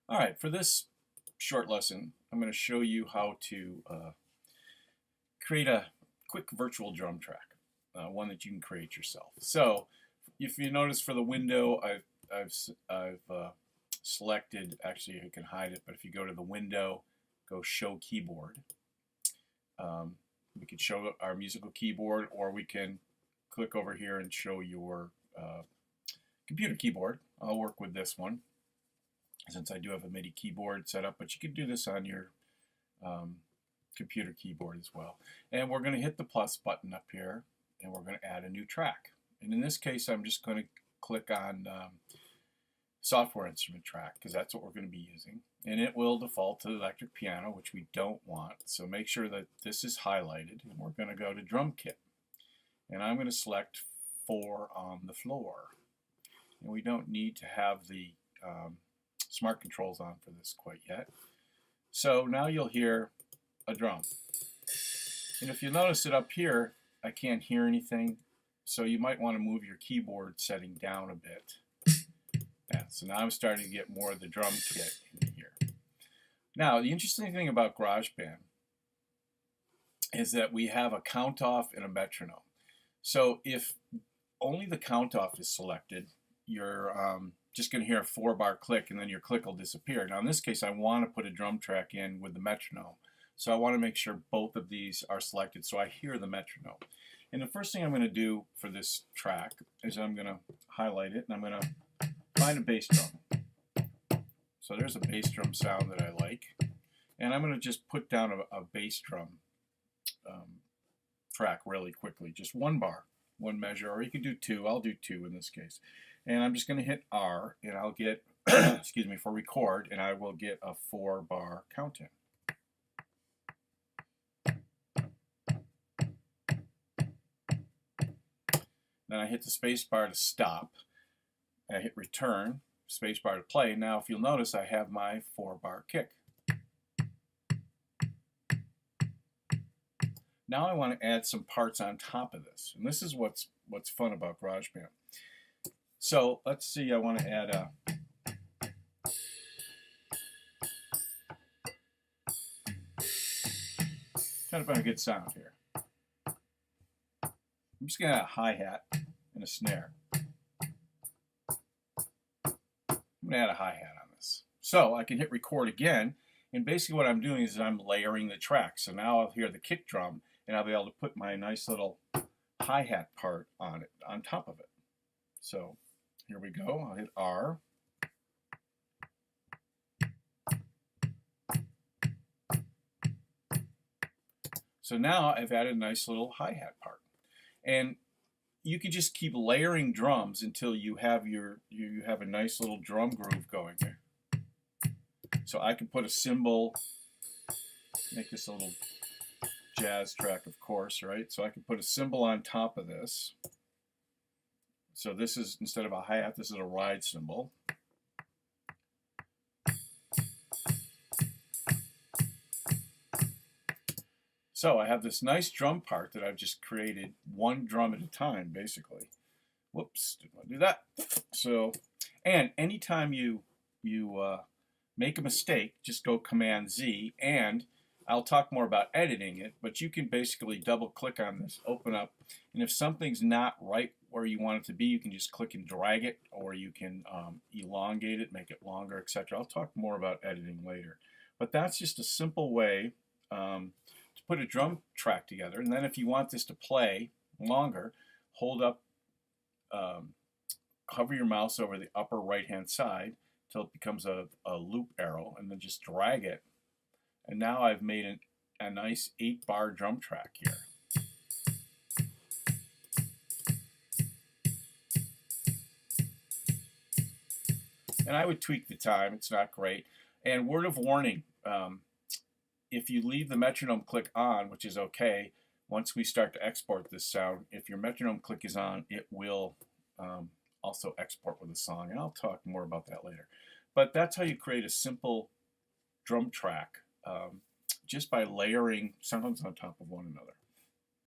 All right, for this short lesson, I'm going to show you how to create a quick virtual drum track, one that you can create yourself. So, if you notice for the window, I've selected. Actually, you can hide it, but if you go to the window, go Show Keyboard. We can show our musical keyboard, or we can click over here and show your computer keyboard. I'll work with this one, since I do have a MIDI keyboard set up, but you can do this on your computer keyboard as well. And we're going to hit the plus button up here, and we're going to add a new track. And in this case, I'm just going to click on software instrument track, because that's what we're going to be using. And it will default to the electric piano, which we don't want. So make sure that this is highlighted, and we're going to go to drum kit. And I'm going to select 4 on the floor. And we don't need to have the smart controls on for this quite yet. So now you'll hear a drum. And if you notice it up here, I can't hear anything. So you might want to move your keyboard setting down a bit. Yeah, so now I'm starting to get more of the drum kit in here. Now, the interesting thing about GarageBand is that we have a count off and a metronome. So if only the count off is selected, you're just going to hear a 4-bar click, and then your click will disappear. Now in this case, I want to put a drum track in with the metronome. So I want to make sure both of these are selected so I hear the metronome. And the first thing I'm going to do for this track is I'm going to highlight it, and I'm going to find a bass drum. So there's a bass drum sound that I like. And I'm going to just put down a bass drum track really quickly. Just 1 bar, 1 measure, or you can do 2. I'll do 2 in this case. And I'm just going to hit R, and I'll get, excuse me, for record, and I will get a 4-bar count in. Then I hit the space bar to stop. I hit return, space bar to play. Now if you'll notice, I have my 4-bar kick. Now I want to add some parts on top of this. And this is what's fun about GarageBand. So let's see, I want to add a kind of a good sound here. I'm just going to add a hi-hat and a snare. I'm going to add a hi-hat on this. So I can hit record again, and basically what I'm doing is I'm layering the track. So now I'll hear the kick drum, and I'll be able to put my nice little hi-hat part on it, on top of it. So here we go. I'll hit R. So now I've added a nice little hi-hat part. And you can just keep layering drums until you have you have a nice little drum groove going here. So I can put a cymbal, make this a little jazz track, of course, right? So I can put a cymbal on top of this. So this is, instead of a hi-hat, this is a ride cymbal. So I have this nice drum part that I've just created, 1 drum at a time, basically. Whoops, didn't want to do that. So, and anytime you make a mistake, just go Command Z, and I'll talk more about editing it, but you can basically double click on this, open up, and if something's not right where you want it to be, you can just click and drag it, or you can elongate it, make it longer, etc. I'll talk more about editing later. But that's just a simple way to put a drum track together. And then if you want this to play longer, hold up, hover your mouse over the upper right hand side till it becomes a loop arrow, and then just drag it. And now I've made a nice 8-bar drum track here. And I would tweak the time, it's not great. And word of warning, if you leave the metronome click on, which is okay, once we start to export this sound, if your metronome click is on, it will also export with the song. And I'll talk more about that later. But that's how you create a simple drum track, just by layering sounds on top of one another.